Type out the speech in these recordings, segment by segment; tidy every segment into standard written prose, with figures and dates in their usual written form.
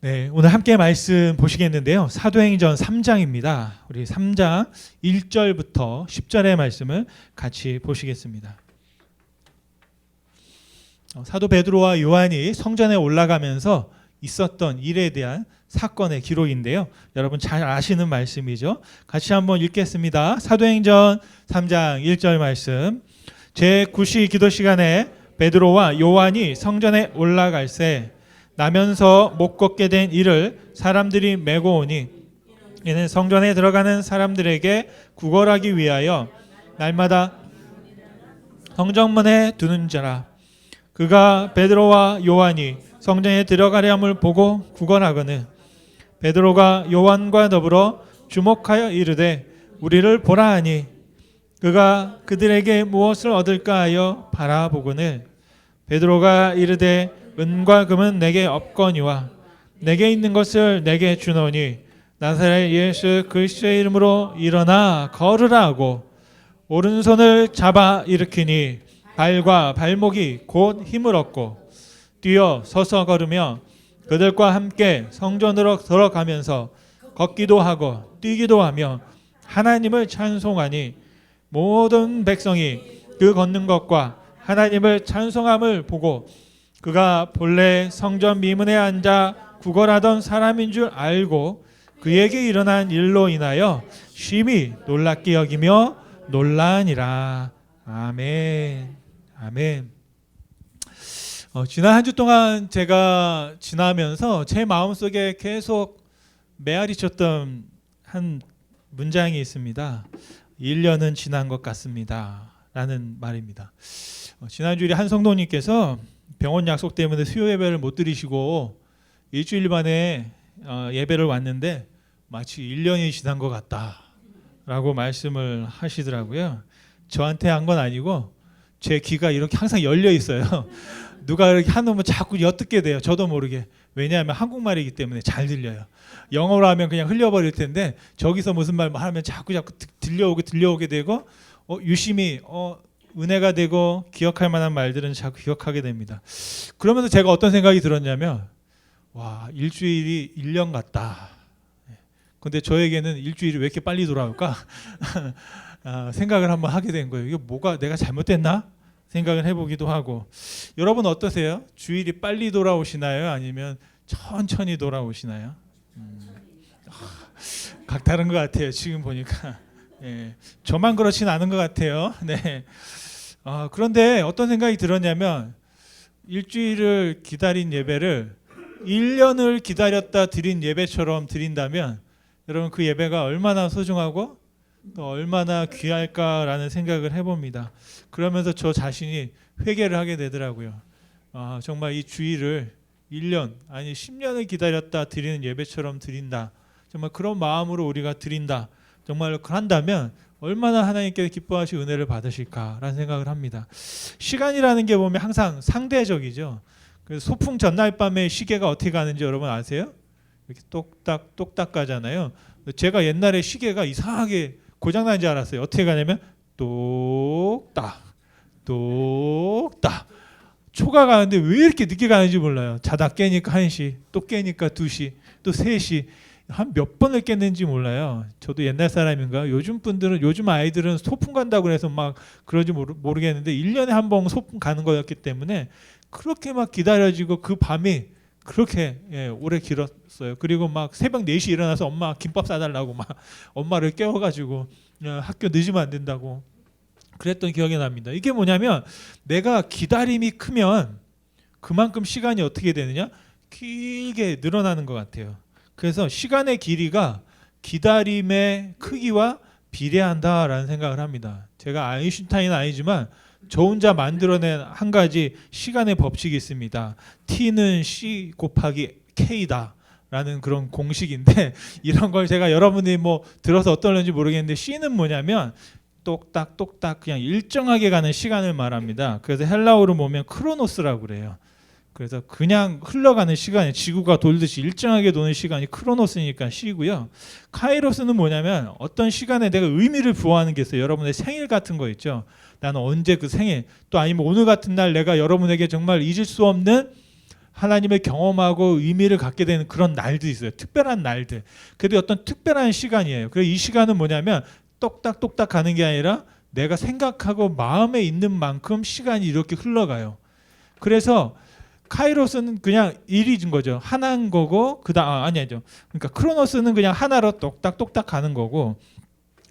네, 오늘 함께 말씀 보시겠는데요. 사도행전 3장입니다. 우리 3장 1절부터 10절의 말씀을 같이 보시겠습니다. 사도 베드로와 요한이 성전에 올라가면서 있었던 일에 대한 사건의 기록인데요. 여러분 잘 아시는 말씀이죠. 같이 한번 읽겠습니다. 사도행전 3장 1절 말씀. 제9시 기도 시간에 베드로와 요한이 성전에 올라갈새 나면서 못 걷게 된 이를 사람들이 메고 오니 이는 성전에 들어가는 사람들에게 구걸하기 위하여 날마다 성전문에 두는 자라. 그가 베드로와 요한이 성전에 들어가려함을 보고 구걸하거늘 베드로가 요한과 더불어 주목하여 이르되 우리를 보라 하니 그가 그들에게 무엇을 얻을까 하여 바라보거늘 베드로가 이르되 은과 금은 내게 없거니와 내게 있는 것을 내게 주노니 나사렛 예수 그리스도의 이름으로 일어나 걸으라 하고 오른손을 잡아 일으키니 발과 발목이 곧 힘을 얻고 뛰어 서서 걸으며 그들과 함께 성전으로 들어가면서 걷기도 하고 뛰기도 하며 하나님을 찬송하니 모든 백성이 그 걷는 것과 하나님을 찬송함을 보고 그가 본래 성전 미문에 앉아 구걸하던 사람인 줄 알고 그에게 일어난 일로 인하여 심히 놀랍게 여기며 놀라니라. 아멘. 아멘. 지난 한 주 동안 제가 지나면서 제 마음속에 계속 메아리쳤던 한 문장이 있습니다. 1년은 지난 것 같습니다. 라는 말입니다. 지난주에 한 성도님께서 병원 약속 때문에 수요 예배를 못 드리시고 일주일 만에 예배를 왔는데 마치 1년이 지난 것 같다라고 말씀을 하시더라고요. 저한테 한 건 아니고 제 귀가 이렇게 항상 열려 있어요. 누가 이렇게 하면 자꾸 엿듣게 돼요. 저도 모르게. 왜냐하면 한국말이기 때문에 잘 들려요. 영어로 하면 그냥 흘려버릴 텐데 저기서 무슨 말 하면 자꾸 들려오게 되고 유심히 은혜가 되고 기억할 만한 말들은 자꾸 기억하게 됩니다. 그러면서 제가 어떤 생각이 들었냐면 와, 일주일이 1년 같다. 근데 저에게는 일주일이 왜 이렇게 빨리 돌아올까? 생각을 한번 하게 된 거예요. 이게 뭐가 내가 잘못됐나? 생각을 해보기도 하고. 여러분 어떠세요? 주일이 빨리 돌아오시나요? 아니면 천천히 돌아오시나요? 각 다른 것 같아요. 지금 보니까. 예, 저만 그렇진 않은 것 같아요. 네. 그런데 어떤 생각이 들었냐면 일주일을 기다린 예배를 1년을 기다렸다 드린 예배처럼 드린다면 여러분 그 예배가 얼마나 소중하고 또 얼마나 귀할까라는 생각을 해봅니다. 그러면서 저 자신이 회개를 하게 되더라고요. 정말 이 주일을 1년 아니 10년을 기다렸다 드리는 예배처럼 드린다. 정말 그런 마음으로 우리가 드린다. 정말 한다면 얼마나 하나님께서 기뻐하시 은혜를 받으실까라는 생각을 합니다. 시간이라는 게 보면 항상 상대적이죠. 그래서 소풍 전날 밤에 시계가 어떻게 가는지 여러분 아세요? 이렇게 똑딱 똑딱 가잖아요. 제가 옛날에 시계가 이상하게 고장난 줄 알았어요. 어떻게 가냐면 똑딱 똑딱 초가 가는데 왜 이렇게 늦게 가는지 몰라요. 자다 깨니까 1시, 또 깨니까 2시, 또 3시 한 몇 번을 깼는지 몰라요. 저도 옛날 사람인가? 요즘 아이들은 소풍 간다고 해서 막 그런지 모르겠는데 1년에 한 번 소풍 가는 거였기 때문에 그렇게 막 기다려지고 그 밤이 그렇게 오래 길었어요. 그리고 막 새벽 4시 일어나서 엄마 김밥 싸달라고 막 엄마를 깨워가지고 학교 늦으면 안 된다고 그랬던 기억이 납니다. 이게 뭐냐면 내가 기다림이 크면 그만큼 시간이 어떻게 되느냐? 길게 늘어나는 것 같아요. 그래서 시간의 길이가 기다림의 크기와 비례한다라는 생각을 합니다. 제가 아인슈타인은 아니지만 저 혼자 만들어낸 한 가지 시간의 법칙이 있습니다. T는 C 곱하기 K다 라는 그런 공식인데 이런 걸 제가 여러분이 뭐 들어서 어떨는지 모르겠는데 C는 뭐냐면 똑딱 똑딱 그냥 일정하게 가는 시간을 말합니다. 그래서 헬라어로 보면 크로노스라고 그래요. 그래서 그냥 흘러가는 시간이 지구가 돌듯이 일정하게 도는 시간이 크로노스니까 C고요. 카이로스는 뭐냐면 어떤 시간에 내가 의미를 부여하는 게 있어요. 여러분의 생일 같은 거 있죠. 나는 언제 그 생일 또 아니면 오늘 같은 날 내가 여러분에게 정말 잊을 수 없는 하나님을 경험하고 의미를 갖게 되는 그런 날도 있어요. 특별한 날들. 그래도 어떤 특별한 시간이에요. 그래서 이 시간은 뭐냐면 똑딱똑딱 가는 게 아니라 내가 생각하고 마음에 있는 만큼 시간이 이렇게 흘러가요. 그래서 카이로스는 그냥 일인 거죠. 하나인 거고 아니죠. 그러니까 크로노스는 그냥 하나로 똑딱똑딱 가는 거고,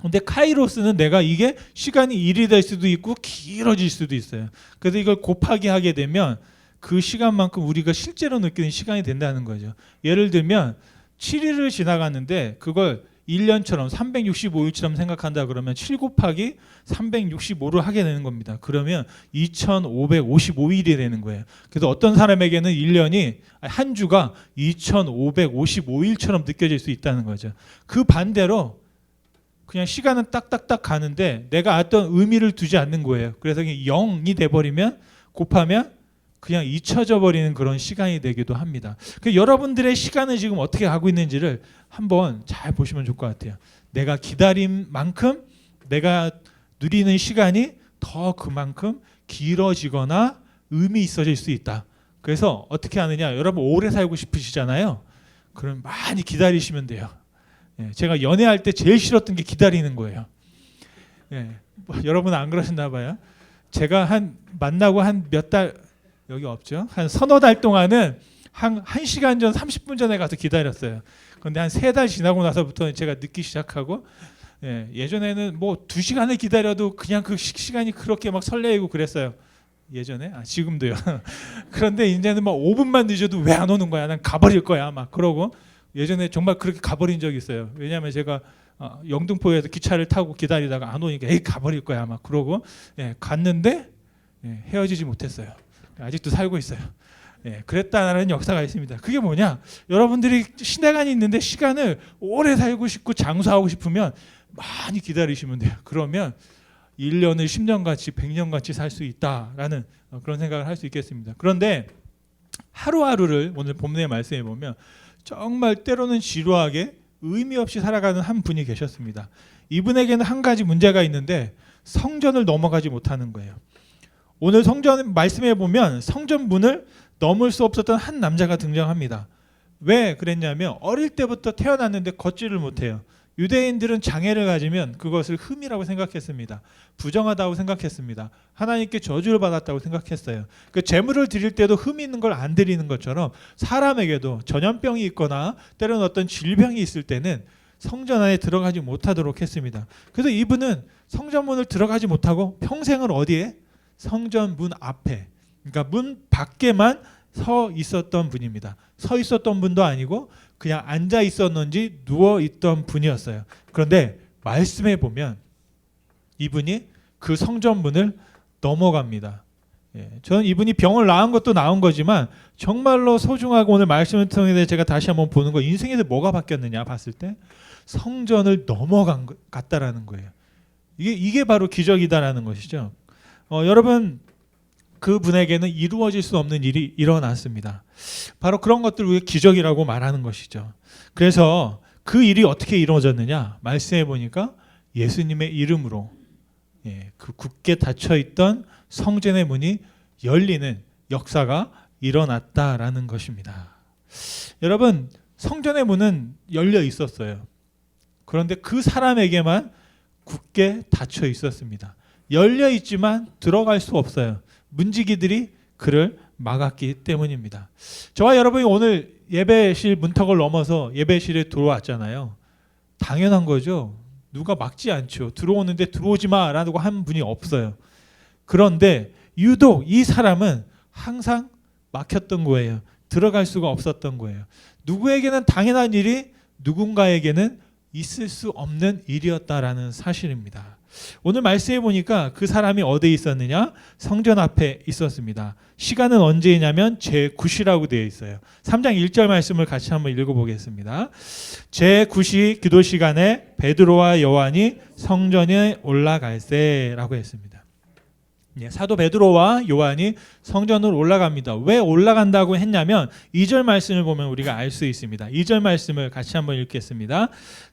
근데 카이로스는 내가 이게 시간이 일이 될 수도 있고 길어질 수도 있어요. 그래서 이걸 곱하기 하게 되면 그 시간만큼 우리가 실제로 느끼는 시간이 된다는 거죠. 예를 들면 7일을 지나갔는데 그걸 1년처럼 365일처럼 생각한다 그러면 7 곱하기 365를 하게 되는 겁니다. 그러면 2555일이 되는 거예요. 그래서 어떤 사람에게는 1년이 한 주가 2555일처럼 느껴질 수 있다는 거죠. 그 반대로 그냥 시간은 딱딱딱 가는데 내가 어떤 의미를 두지 않는 거예요. 그래서 0이 돼버리면 곱하면 그냥 잊혀져 버리는 그런 시간이 되기도 합니다. 그러니까 여러분들의 시간을 지금 어떻게 하고 있는지를 한번 잘 보시면 좋을 것 같아요. 내가 기다린 만큼 내가 누리는 시간이 더 그만큼 길어지거나 의미 있어질 수 있다. 그래서 어떻게 하느냐? 여러분 오래 살고 싶으시잖아요. 그럼 많이 기다리시면 돼요. 제가 연애할 때 제일 싫었던 게 기다리는 거예요. 여러분 안 그러셨나 봐요. 제가 만나고 한 몇 달, 여기 없죠? 한 서너 달 동안은 한 1시간 전 30분 전에 가서 기다렸어요. 그런데 한 3달 지나고 나서부터 제가 늦기 시작하고, 예전에는 뭐 2시간을 기다려도 그냥 그 시간이 그렇게 막 설레이고 그랬어요. 예전에? 지금도요. 그런데 이제는 막 5분만 늦어도 왜 안 오는 거야? 난 가버릴 거야. 막 그러고, 예전에 정말 그렇게 가버린 적이 있어요. 왜냐하면 제가 영등포에서 기차를 타고 기다리다가 안 오니까 에이 가버릴 거야 막 그러고 갔는데 헤어지지 못했어요. 아직도 살고 있어요. 그랬다는 역사가 있습니다. 그게 뭐냐? 여러분들이 시간이 있는데 시간을 오래 살고 싶고 장수하고 싶으면 많이 기다리시면 돼요. 그러면 1년을 10년같이 100년같이 살 수 있다라는 그런 생각을 할 수 있겠습니다. 그런데 하루하루를 오늘 본문의 말씀에 보면 정말 때로는 지루하게 의미 없이 살아가는 한 분이 계셨습니다. 이분에게는 한 가지 문제가 있는데 성전을 넘어가지 못하는 거예요. 오늘 성전 말씀에 보면 성전 문을 넘을 수 없었던 한 남자가 등장합니다. 왜 그랬냐면 어릴 때부터 태어났는데 걷지를 못해요. 유대인들은 장애를 가지면 그것을 흠이라고 생각했습니다. 부정하다고 생각했습니다. 하나님께 저주를 받았다고 생각했어요. 그 제물을 드릴 때도 흠이 있는 걸 안 드리는 것처럼 사람에게도 전염병이 있거나 때로는 어떤 질병이 있을 때는 성전 안에 들어가지 못하도록 했습니다. 그래서 이분은 성전문을 들어가지 못하고 평생을 어디에? 성전 문 앞에, 그러니까 문 밖에만 서 있었던 분입니다. 서 있었던 분도 아니고 그냥 앉아 있었는지 누워 있던 분이었어요. 그런데 말씀에 보면 이분이 그 성전문을 넘어갑니다. 저는 이분이 병을 나은 것도 나은 거지만 정말로 소중하고 오늘 말씀을 통해 제가 다시 한번 보는 거, 인생에서 뭐가 바뀌었느냐 봤을 때 성전을 넘어갔다라는 거예요. 이게 바로 기적이다라는 것이죠. 여러분, 그분에게는 이루어질 수 없는 일이 일어났습니다. 바로 그런 것들을 우리가 기적이라고 말하는 것이죠. 그래서 그 일이 어떻게 이루어졌느냐? 말씀해 보니까 예수님의 이름으로 그 굳게 닫혀있던 성전의 문이 열리는 역사가 일어났다라는 것입니다. 여러분, 성전의 문은 열려 있었어요. 그런데 그 사람에게만 굳게 닫혀 있었습니다. 열려 있지만 들어갈 수 없어요. 문지기들이 그를 막았기 때문입니다. 저와 여러분이 오늘 예배실 문턱을 넘어서 예배실에 들어왔잖아요. 당연한 거죠. 누가 막지 않죠. 들어오는데 들어오지 마라고 한 분이 없어요. 그런데 유독 이 사람은 항상 막혔던 거예요. 들어갈 수가 없었던 거예요. 누구에게는 당연한 일이 누군가에게는 있을 수 없는 일이었다라는 사실입니다. 오늘 말씀해 보니까 그 사람이 어디에 있었느냐? 성전 앞에 있었습니다. 시간은 언제냐면 제9시라고 되어 있어요. 3장 1절 말씀을 같이 한번 읽어보겠습니다. 제9시 기도 시간에 베드로와 요한이 성전에 올라갈세라고 했습니다. 사도 베드로와 요한이 성전으로 올라갑니다. 왜 올라간다고 했냐면 2절 말씀을 보면 우리가 알 수 있습니다. 2절 말씀을 같이 한번 읽겠습니다.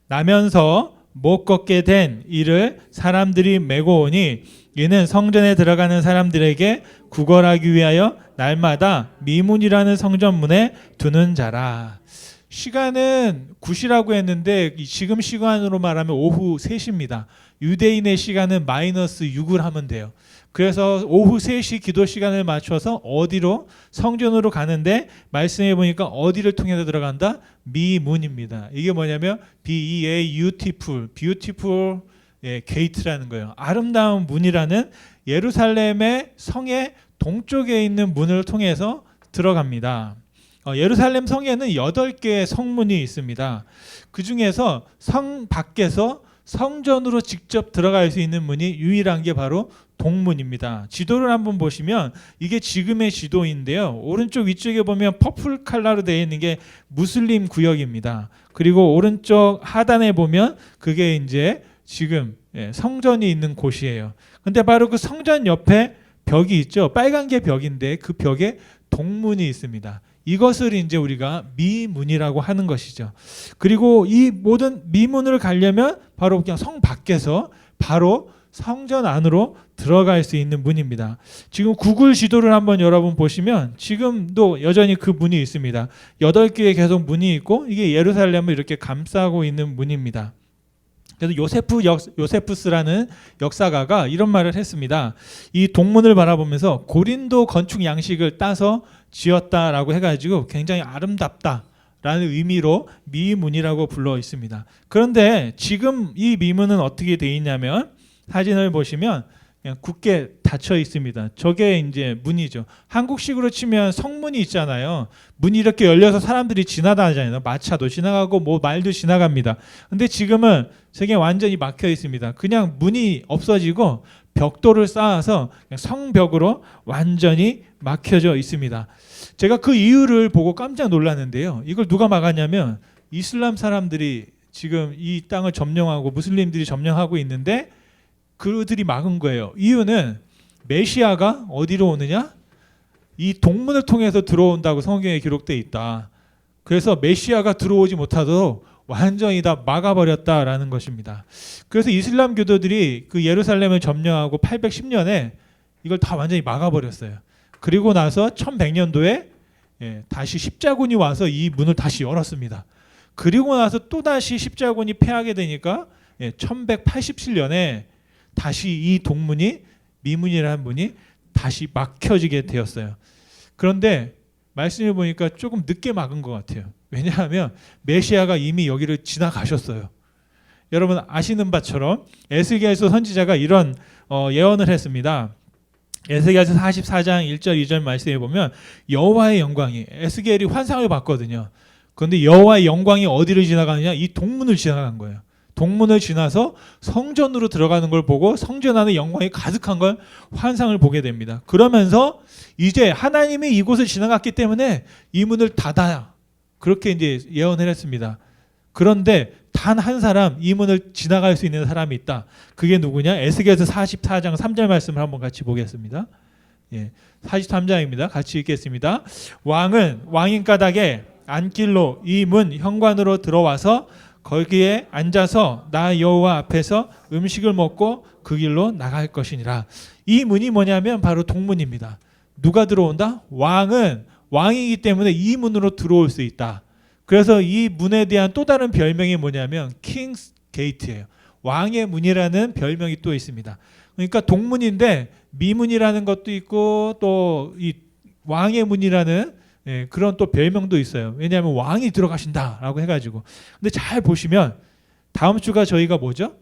나면서 못 걷게 된 이를 사람들이 메고 오니 이는 성전에 들어가는 사람들에게 구걸하기 위하여 날마다 미문이라는 성전문에 두는 자라. 시간은 9시라고 했는데 지금 시간으로 말하면 오후 3시입니다. 유대인의 시간은 마이너스 6을 하면 돼요. 그래서 오후 3시 기도 시간을 맞춰서 어디로? 성전으로 가는데 말씀해 보니까 어디를 통해서 들어간다? 미문입니다. 이게 뭐냐면 beautiful, beautiful 게이트라는 거예요. 아름다운 문이라는 예루살렘의 성의 동쪽에 있는 문을 통해서 들어갑니다. 예루살렘 성에는 8개의 성문이 있습니다. 그 중에서 성 밖에서 성전으로 직접 들어갈 수 있는 문이 유일한 게 바로 동문입니다. 지도를 한번 보시면 이게 지금의 지도인데요. 오른쪽 위쪽에 보면 퍼플 컬러로 되어 있는 게 무슬림 구역입니다. 그리고 오른쪽 하단에 보면 그게 이제 지금 성전이 있는 곳이에요. 근데 바로 그 성전 옆에 벽이 있죠. 빨간 게 벽인데 그 벽에 동문이 있습니다. 이것을 이제 우리가 미문이라고 하는 것이죠. 그리고 이 모든 미문을 가려면 바로 그냥 성 밖에서 바로 성전 안으로 들어갈 수 있는 문입니다. 지금 구글 지도를 한번 여러분 보시면 지금도 여전히 그 문이 있습니다. 8개의 계속 문이 있고 이게 예루살렘을 이렇게 감싸고 있는 문입니다. 그래서 요세푸스라는 역사가가 이런 말을 했습니다. 이 동문을 바라보면서 고린도 건축 양식을 따서 지었다라고 해가지고 굉장히 아름답다라는 의미로 미문이라고 불러 있습니다. 그런데 지금 이 미문은 어떻게 돼 있냐면 사진을 보시면 그냥 굳게 닫혀 있습니다. 저게 이제 문이죠. 한국식으로 치면 성문이 있잖아요. 문이 이렇게 열려서 사람들이 지나다니잖아요. 마차도 지나가고 뭐 말도 지나갑니다. 근데 지금은 저게 완전히 막혀 있습니다. 그냥 문이 없어지고 벽돌을 쌓아서 그냥 성벽으로 완전히 막혀져 있습니다. 제가 그 이유를 보고 깜짝 놀랐는데요. 이걸 누가 막았냐면 이슬람 사람들이 지금 이 땅을 점령하고 무슬림들이 점령하고 있는데 그들이 막은 거예요. 이유는 메시아가 어디로 오느냐? 이 동문을 통해서 들어온다고 성경에 기록되어 있다. 그래서 메시아가 들어오지 못하도록 완전히 다 막아버렸다라는 것입니다. 그래서 이슬람 교도들이 그 예루살렘을 점령하고 810년에 이걸 다 완전히 막아버렸어요. 그리고 나서 1100년도에 다시 십자군이 와서 이 문을 다시 열었습니다. 그리고 나서 또다시 십자군이 패하게 되니까 1187년에 다시 이 동문이 미문이라는 문이 다시 막혀지게 되었어요. 그런데 말씀을 보니까 조금 늦게 막은 것 같아요. 왜냐하면 메시아가 이미 여기를 지나가셨어요. 여러분 아시는 바처럼 에스겔서 선지자가 이런 예언을 했습니다. 에스겔서 44장 1절 2절 말씀에 보면 여호와의 영광이 에스겔이 환상을 봤거든요. 그런데 여호와의 영광이 어디를 지나가느냐? 이 동문을 지나간 거예요. 동문을 지나서 성전으로 들어가는 걸 보고 성전 안에 영광이 가득한 걸 환상을 보게 됩니다. 그러면서 이제 하나님이 이곳을 지나갔기 때문에 이 문을 닫아야 그렇게 이제 예언을 했습니다. 그런데 단 한 사람 이 문을 지나갈 수 있는 사람이 있다. 그게 누구냐? 에스겔서 44장 3절 말씀을 한번 같이 보겠습니다. 43장입니다. 같이 읽겠습니다. 왕은 왕인 까닭에 안길로 이 문 현관으로 들어와서 거기에 앉아서 나 여호와 앞에서 음식을 먹고 그 길로 나갈 것이니라. 이 문이 뭐냐면 바로 동문입니다. 누가 들어온다? 왕은 왕이기 때문에 이 문으로 들어올 수 있다. 그래서 이 문에 대한 또 다른 별명이 뭐냐면 킹스 게이트예요. 왕의 문이라는 별명이 또 있습니다. 그러니까 동문인데 미문이라는 것도 있고 또 이 왕의 문이라는 그런 또 별명도 있어요. 왜냐하면 왕이 들어가신다라고 해가지고. 근데 잘 보시면 다음 주가 저희가 뭐죠?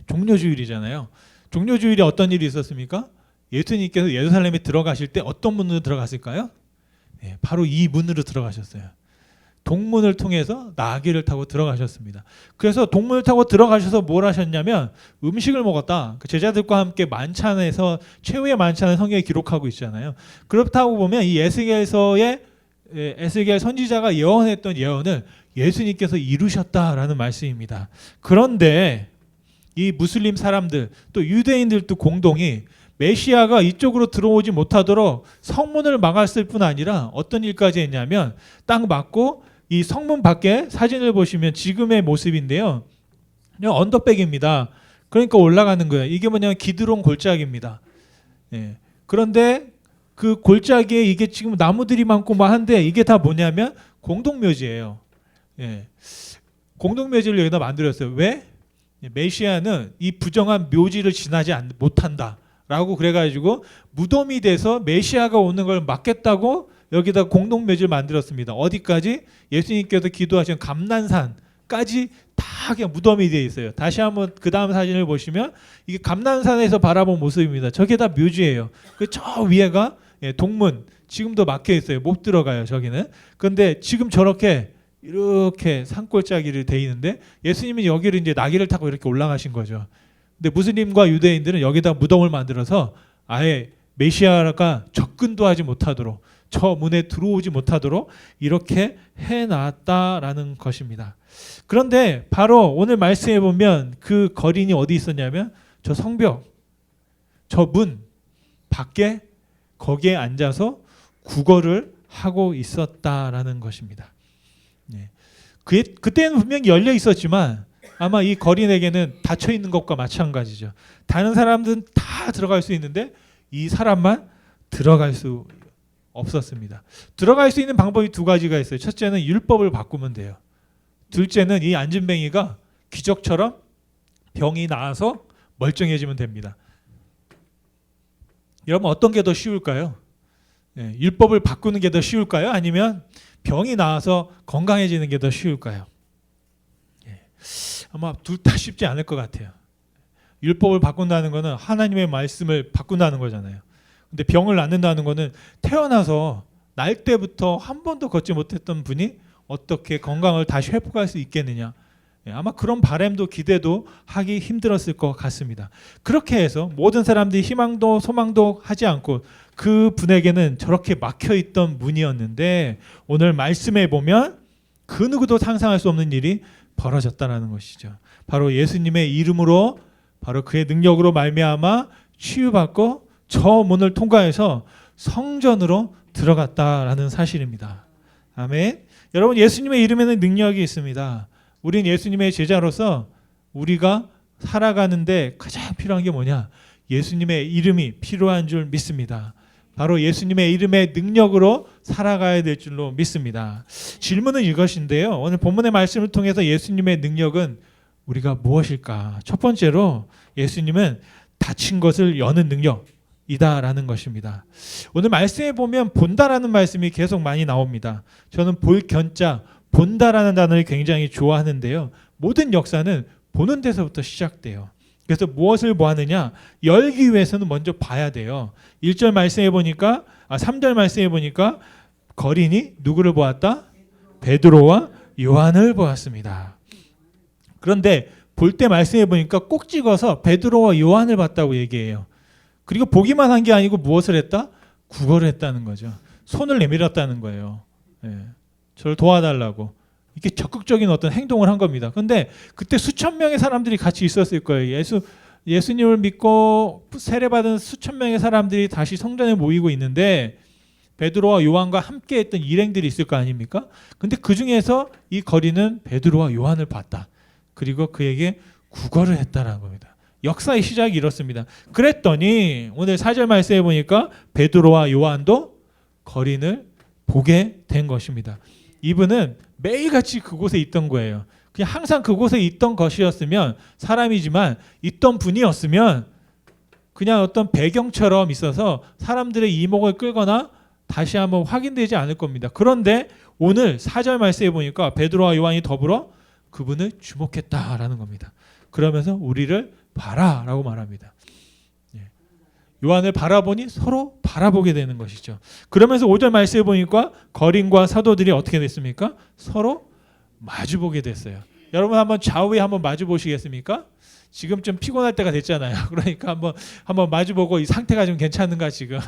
종료주일이잖아요. 종료주일에 어떤 일이 있었습니까? 예수님께서 예루살렘에 들어가실 때 어떤 문으로 들어갔을까요? 바로 이 문으로 들어가셨어요. 동문을 통해서 나귀를 타고 들어가셨습니다. 그래서 동문을 타고 들어가셔서 뭘 하셨냐면 음식을 먹었다. 그 제자들과 함께 만찬에서 최후의 만찬을 성경에 기록하고 있잖아요. 그렇다고 보면 이 에스겔서의 에스겔 선지자가 예언했던 예언을 예수님께서 이루셨다라는 말씀입니다. 그런데 이 무슬림 사람들 또 유대인들도 공동이 메시아가 이쪽으로 들어오지 못하도록 성문을 막았을 뿐 아니라 어떤 일까지 했냐면 딱 막고 이 성문 밖에 사진을 보시면 지금의 모습인데요. 그냥 언덕백입니다. 그러니까 올라가는 거예요. 이게 뭐냐면 기드론 골짜기입니다. 예. 그런데 그 골짜기에 이게 지금 나무들이 많고 뭐 한데 이게 다 뭐냐면 공동묘지예요. 예. 공동묘지를 여기다 만들었어요. 왜? 메시아는 이 부정한 묘지를 지나지 못한다라고 그래가지고 무덤이 돼서 메시아가 오는 걸 막겠다고 여기다 공동묘지를 만들었습니다. 어디까지? 예수님께서 기도하신 감난산까지 다 그냥 무덤이 되어 있어요. 다시 한번 그 다음 사진을 보시면 이게 감난산에서 바라본 모습입니다. 저게 다 묘지예요. 저 위에가 동문 지금도 막혀 있어요. 못 들어가요. 저기는. 그런데 지금 저렇게 이렇게 산골짜기를 돼 있는데 예수님은 여기를 이제 나귀를 타고 이렇게 올라가신 거죠. 근데 무슬림과 유대인들은 여기다 무덤을 만들어서 아예 메시아가 접근도 하지 못하도록 저 문에 들어오지 못하도록 이렇게 해놨다라는 것입니다. 그런데 바로 오늘 말씀해 보면 그 거린이 어디 있었냐면 저 성벽, 저 문 밖에 거기에 앉아서 구걸을 하고 있었다라는 것입니다. 네. 그때는 분명히 열려 있었지만 아마 이 거린에게는 닫혀 있는 것과 마찬가지죠. 다른 사람들은 다 들어갈 수 있는데 이 사람만 들어갈 수 없었습니다. 들어갈 수 있는 방법이 두 가지가 있어요. 첫째는 율법을 바꾸면 돼요. 둘째는 이 안진뱅이가 기적처럼 병이 나아서 멀쩡해지면 됩니다. 여러분 어떤 게 더 쉬울까요? 네, 율법을 바꾸는 게 더 쉬울까요? 아니면 병이 나아서 건강해지는 게 더 쉬울까요? 예, 아마 둘 다 쉽지 않을 것 같아요. 율법을 바꾼다는 것은 하나님의 말씀을 바꾼다는 거잖아요. 근데 병을 낫는다는 것은 태어나서 날 때부터 한 번도 걷지 못했던 분이 어떻게 건강을 다시 회복할 수 있겠느냐. 예, 아마 그런 바람도 기대도 하기 힘들었을 것 같습니다. 그렇게 해서 모든 사람들이 희망도 소망도 하지 않고 그 분에게는 저렇게 막혀있던 문이었는데 오늘 말씀에 보면 그 누구도 상상할 수 없는 일이 벌어졌다는 것이죠. 바로 예수님의 이름으로 바로 그의 능력으로 말미암아 치유받고 저 문을 통과해서 성전으로 들어갔다라는 사실입니다. 아멘. 여러분 예수님의 이름에는 능력이 있습니다. 우린 예수님의 제자로서 우리가 살아가는데 가장 필요한 게 뭐냐? 예수님의 이름이 필요한 줄 믿습니다. 바로 예수님의 이름의 능력으로 살아가야 될 줄로 믿습니다. 질문은 이것인데요. 오늘 본문의 말씀을 통해서 예수님의 능력은 우리가 무엇일까? 첫 번째로 예수님은 닫힌 것을 여는 능력이다라는 것입니다. 오늘 말씀에 보면 본다라는 말씀이 계속 많이 나옵니다. 저는 볼 견자 본다라는 단어를 굉장히 좋아하는데요. 모든 역사는 보는 데서부터 시작돼요. 그래서 무엇을 보았느냐? 열기 위해서는 먼저 봐야 돼요. 1절 말씀해 보니까 3절 말씀해 보니까 거린이 누구를 보았다? 베드로와 요한을 보았습니다. 그런데 볼 때 말씀해 보니까 꼭 찍어서 베드로와 요한을 봤다고 얘기해요. 그리고 보기만 한 게 아니고 무엇을 했다? 구걸을 했다는 거죠. 손을 내밀었다는 거예요. 예. 저를 도와달라고. 이게 적극적인 어떤 행동을 한 겁니다. 그런데 그때 수천 명의 사람들이 같이 있었을 거예요. 예수님을 믿고 세례받은 수천 명의 사람들이 다시 성전에 모이고 있는데 베드로와 요한과 함께 했던 일행들이 있을 거 아닙니까? 근데 그 중에서 이 거리는 베드로와 요한을 봤다. 그리고 그에게 구걸을 했다는 겁니다. 역사의 시작이 이렇습니다. 그랬더니 오늘 4절 말씀해 보니까 베드로와 요한도 거린을 보게 된 것입니다. 이분은 매일같이 그곳에 있던 거예요. 그냥 항상 그곳에 있던 것이었으면 사람이지만 있던 분이었으면 그냥 어떤 배경처럼 있어서 사람들의 이목을 끌거나 다시 한번 확인되지 않을 겁니다. 그런데 오늘 4절 말씀해 보니까 베드로와 요한이 더불어 그분을 주목했다라는 겁니다. 그러면서 우리를 봐라라고 말합니다. 요한을 바라보니 서로 바라보게 되는 것이죠. 그러면서 5절 말씀해 보니까 거린과 사도들이 어떻게 됐습니까? 서로 마주보게 됐어요. 여러분 한번 좌우에 한번 마주 보시겠습니까? 지금 좀 피곤할 때가 됐잖아요. 그러니까 한번 마주보고 이 상태가 좀 괜찮은가 지금.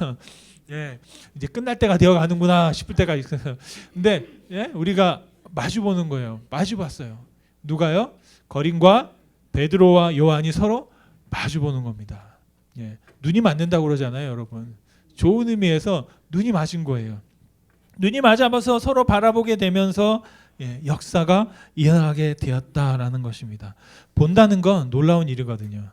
예, 이제 끝날 때가 되어 가는구나 싶을 때가 있어요. 근데 예, 우리가 마주보는 거예요. 마주봤어요. 누가요? 거린과 베드로와 요한이 서로 마주보는 겁니다. 예, 눈이 맞는다고 그러잖아요, 여러분. 좋은 의미에서 눈이 맞은 거예요. 눈이 맞아서 서로 바라보게 되면서 역사가 일어나게 되었다라는 것입니다. 본다는 건 놀라운 일이거든요.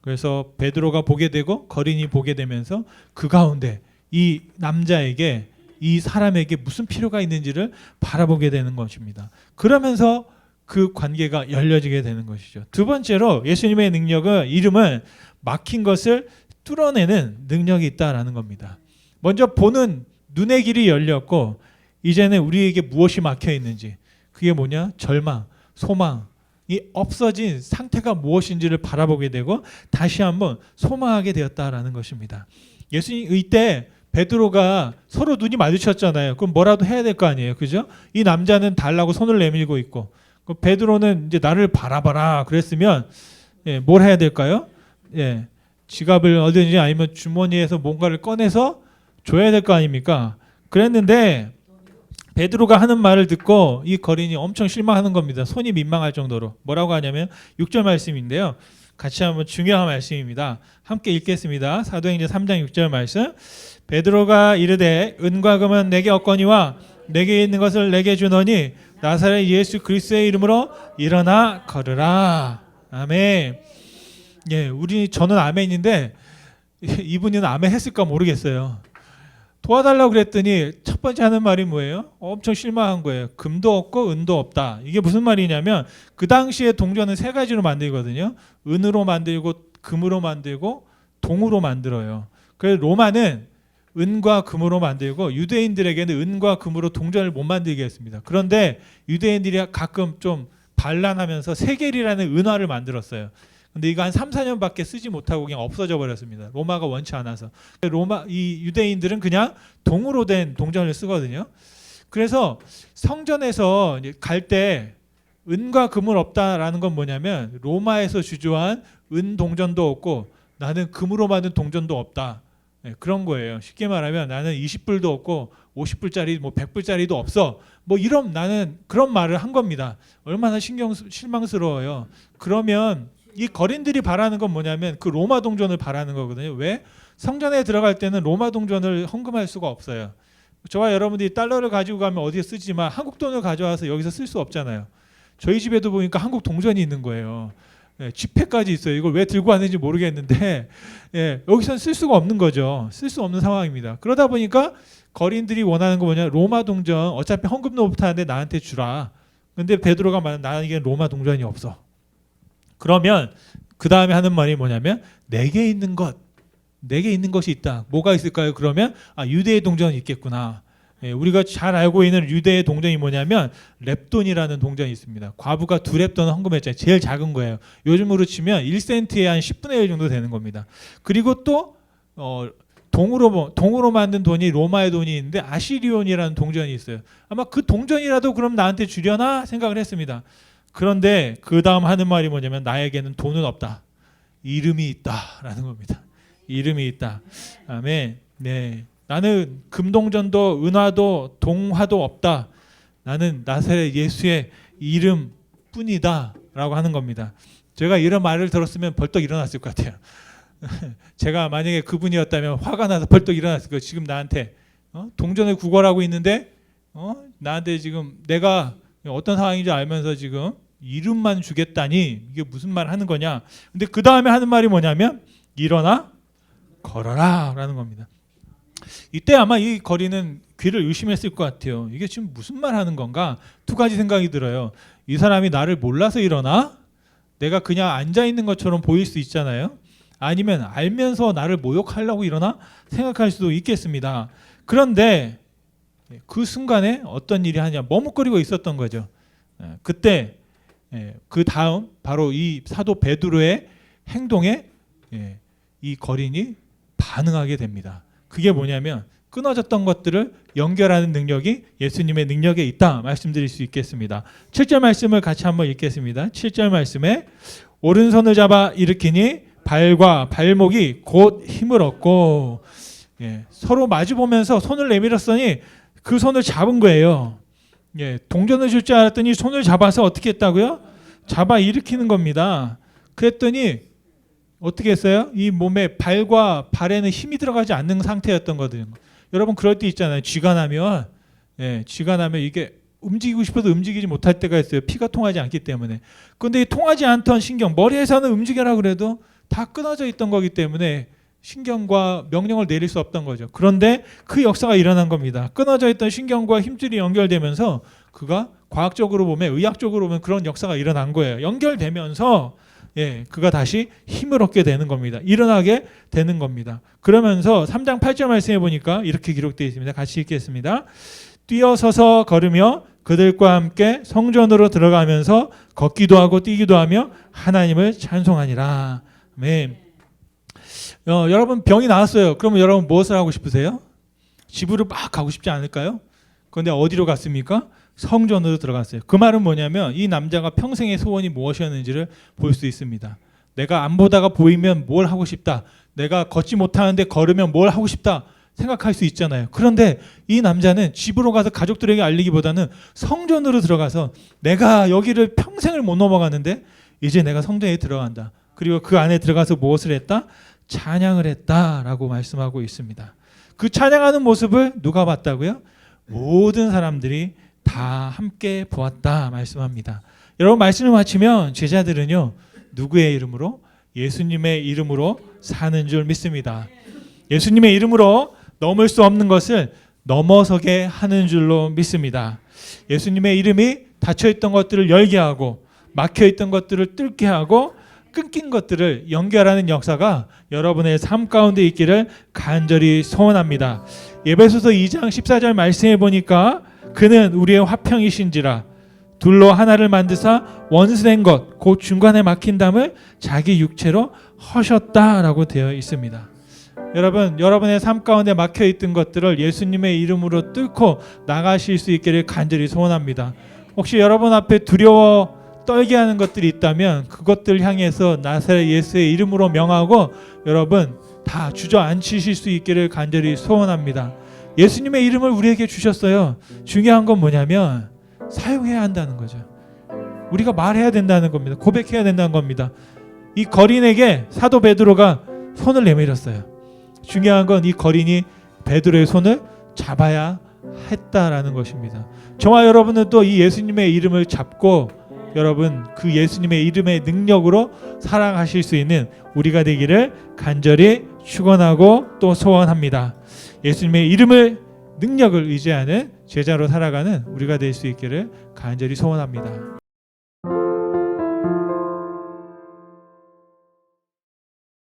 그래서 베드로가 보게 되고 거린이 보게 되면서 그 가운데 이 남자에게, 이 사람에게 무슨 필요가 있는지를 바라보게 되는 것입니다. 그러면서 그 관계가 열려지게 되는 것이죠. 두 번째로 예수님의 능력은, 이름은 막힌 것을 뚫어내는 능력이 있다라는 겁니다. 먼저 보는 눈의 길이 열렸고, 이제는 우리에게 무엇이 막혀 있는지, 그게 뭐냐? 절망, 소망이 없어진 상태가 무엇인지를 바라보게 되고 다시 한번 소망하게 되었다라는 것입니다. 예수님 이때 베드로가 서로 눈이 마주쳤잖아요. 그럼 뭐라도 해야 될 거 아니에요, 그죠? 이 남자는 달라고 손을 내밀고 있고, 베드로는 이제 나를 바라봐라 그랬으면 뭘 해야 될까요? 지갑을 얻든지 아니면 주머니에서 뭔가를 꺼내서 줘야 될 거 아닙니까? 그랬는데 베드로가 하는 말을 듣고 이 거린이 엄청 실망하는 겁니다. 손이 민망할 정도로. 뭐라고 하냐면 6절 말씀인데요. 같이 한번 중요한 말씀입니다. 함께 읽겠습니다. 사도행전 3장 6절 말씀. 베드로가 이르되 은과 금은 내게 없거니와 내게 있는 것을 내게 주노니 나사렛 예수 그리스도의 이름으로 일어나 걸으라. 아멘. 저는 아멘인데 이분은 아멘 했을까 모르겠어요. 도와달라고 그랬더니 첫 번째 하는 말이 뭐예요? 엄청 실망한 거예요. 금도 없고 은도 없다. 이게 무슨 말이냐면 그 당시에 동전은 세 가지로 만들거든요. 은으로 만들고 금으로 만들고 동으로 만들어요. 그래서 로마는 은과 금으로 만들고 유대인들에게는 은과 금으로 동전을 못 만들게 했습니다. 그런데 유대인들이 가끔 좀 반란하면서 세겔이라는 은화를 만들었어요. 근데 이거 한 3, 4년밖에 쓰지 못하고 그냥 없어져 버렸습니다. 로마가 원치 않아서. 이 유대인들은 그냥 동으로 된 동전을 쓰거든요. 그래서 성전에서 갈 때 은과 금은 없다라는 건 뭐냐면 로마에서 주조한 은 동전도 없고 나는 금으로 만든 동전도 없다. 그런 거예요. 쉽게 말하면 나는 20불도 없고 50불짜리 100불짜리도 없어. 이런 나는 그런 말을 한 겁니다. 얼마나 실망스러워요. 그러면 이 거린들이 바라는 건 뭐냐면 그 로마 동전을 바라는 거거든요. 왜? 성전에 들어갈 때는 로마 동전을 헌금할 수가 없어요. 저와 여러분들이 달러를 가지고 가면 어디에 쓰지만 한국 돈을 가져와서 여기서 쓸 수 없잖아요. 저희 집에도 보니까 한국 동전이 있는 거예요. 지폐까지 있어요. 이걸 왜 들고 왔는지 모르겠는데 여기서는 쓸 수가 없는 거죠. 쓸 수 없는 상황입니다. 그러다 보니까 거린들이 원하는 거 뭐냐? 로마 동전 어차피 헌금도 못하는데 나한테 주라. 근데 베드로가 말하는 나에게 로마 동전이 없어. 그러면 그 다음에 하는 말이 뭐냐면 내게 있는 것이 있다. 뭐가 있을까요? 그러면 유대의 동전이 있겠구나. 우리가 잘 알고 있는 유대의 동전이 뭐냐면 렙돈이라는 동전이 있습니다. 과부가 2렙돈을 헌금했잖아요. 제일 작은 거예요. 요즘으로 치면 1센트에 한 10분의 1 정도 되는 겁니다. 그리고 또 동으로 만든 돈이 로마의 돈이 있는데 아시리온이라는 동전이 있어요. 아마 그 동전이라도 그럼 나한테 주려나 생각을 했습니다. 그런데 그 다음 하는 말이 뭐냐면 나에게는 돈은 없다. 이름이 있다라는 겁니다. 이름이 있다. 아멘. 나는 금동전도 은화도 동화도 없다. 나는 나사렛 예수의 이름뿐이다 라고 하는 겁니다. 제가 이런 말을 들었으면 벌떡 일어났을 것 같아요. 제가 만약에 그분이었다면 화가 나서 벌떡 일어났을 거예요. 지금 나한테 동전을 구걸하고 있는데 나한테 지금 내가 어떤 상황인지 알면서 지금 이름만 주겠다니 이게 무슨 말 하는 거냐. 근데 그 다음에 하는 말이 뭐냐면 일어나 걸어라 라는 겁니다. 이때 아마 이 거리는 귀를 의심했을 것 같아요. 이게 지금 무슨 말 하는 건가? 두 가지 생각이 들어요. 이 사람이 나를 몰라서 일어나? 내가 그냥 앉아있는 것처럼 보일 수 있잖아요. 아니면 알면서 나를 모욕하려고 일어나? 생각할 수도 있겠습니다. 그런데 그 순간에 어떤 일이 하냐 머뭇거리고 있었던 거죠. 그때 그 다음 바로 이 사도 베드로의 행동에 이 거린이 반응하게 됩니다. 그게 뭐냐면 끊어졌던 것들을 연결하는 능력이 예수님의 능력에 있다 말씀드릴 수 있겠습니다. 7절 말씀을 같이 한번 읽겠습니다. 7절 말씀에 오른손을 잡아 일으키니 발과 발목이 곧 힘을 얻고 서로 마주보면서 손을 내밀었으니 그 손을 잡은 거예요. 동전을 줄 줄 알았더니 손을 잡아서 어떻게 했다고요? 잡아 일으키는 겁니다. 그랬더니 어떻게 했어요? 이 몸에 발과 발에는 힘이 들어가지 않는 상태였던 거거든요. 여러분 그럴 때 있잖아요. 쥐가 나면 이게 움직이고 싶어도 움직이지 못할 때가 있어요. 피가 통하지 않기 때문에. 그런데 이 통하지 않던 신경, 머리에서는 움직여라 그래도 다 끊어져 있던 거기 때문에 신경과 명령을 내릴 수 없던 거죠. 그런데 그 역사가 일어난 겁니다. 끊어져 있던 신경과 힘줄이 연결되면서 그가 과학적으로 보면, 의학적으로 보면 그런 역사가 일어난 거예요. 연결되면서 그가 다시 힘을 얻게 되는 겁니다. 일어나게 되는 겁니다. 그러면서 3장 8절 말씀해 보니까 이렇게 기록되어 있습니다. 같이 읽겠습니다. 뛰어서서 걸으며 그들과 함께 성전으로 들어가면서 걷기도 하고 뛰기도 하며 하나님을 찬송하니라. 아멘. 여러분 병이 나왔어요. 그러면 여러분 무엇을 하고 싶으세요? 집으로 막 가고 싶지 않을까요? 그런데 어디로 갔습니까? 성전으로 들어갔어요. 그 말은 뭐냐면 이 남자가 평생의 소원이 무엇이었는지를 볼 수 있습니다. 내가 안 보다가 보이면 뭘 하고 싶다. 내가 걷지 못하는데 걸으면 뭘 하고 싶다. 생각할 수 있잖아요. 그런데 이 남자는 집으로 가서 가족들에게 알리기보다는 성전으로 들어가서 내가 여기를 평생을 못 넘어가는데 이제 내가 성전에 들어간다. 그리고 그 안에 들어가서 무엇을 했다? 찬양을 했다라고 말씀하고 있습니다. 그 찬양하는 모습을 누가 봤다고요? 모든 사람들이 다 함께 보았다 말씀합니다. 여러분 말씀을 마치면 제자들은요 누구의 이름으로? 예수님의 이름으로 사는 줄 믿습니다. 예수님의 이름으로 넘을 수 없는 것을 넘어서게 하는 줄로 믿습니다. 예수님의 이름이 닫혀있던 것들을 열게 하고 막혀있던 것들을 뚫게 하고 끊긴 것들을 연결하는 역사가 여러분의 삶 가운데 있기를 간절히 소원합니다. 에베소서 2장 14절 말씀해 보니까 그는 우리의 화평이신지라 둘로 하나를 만드사 원수된 것 곧 중간에 막힌 담을 자기 육체로 허셨다라고 되어 있습니다. 여러분, 여러분의 삶 가운데 막혀있던 것들을 예수님의 이름으로 뚫고 나가실 수 있기를 간절히 소원합니다. 혹시 여러분 앞에 두려워 떨게 하는 것들이 있다면 그것들 향해서 나사렛 예수의 이름으로 명하고 여러분 다 주저앉히실 수 있기를 간절히 소원합니다. 예수님의 이름을 우리에게 주셨어요. 중요한 건 뭐냐면 사용해야 한다는 거죠. 우리가 말해야 된다는 겁니다. 고백해야 된다는 겁니다. 이 거린에게 사도 베드로가 손을 내밀었어요. 중요한 건 이 거린이 베드로의 손을 잡아야 했다라는 것입니다. 저와 여러분은 또 이 예수님의 이름을 잡고 여러분 그 예수님의 이름의 능력으로 살아가실 수 있는 우리가 되기를 간절히 축원하고 또 소원합니다. 예수님의 이름을 능력을 의지하는 제자로 살아가는 우리가 될 수 있기를 간절히 소원합니다.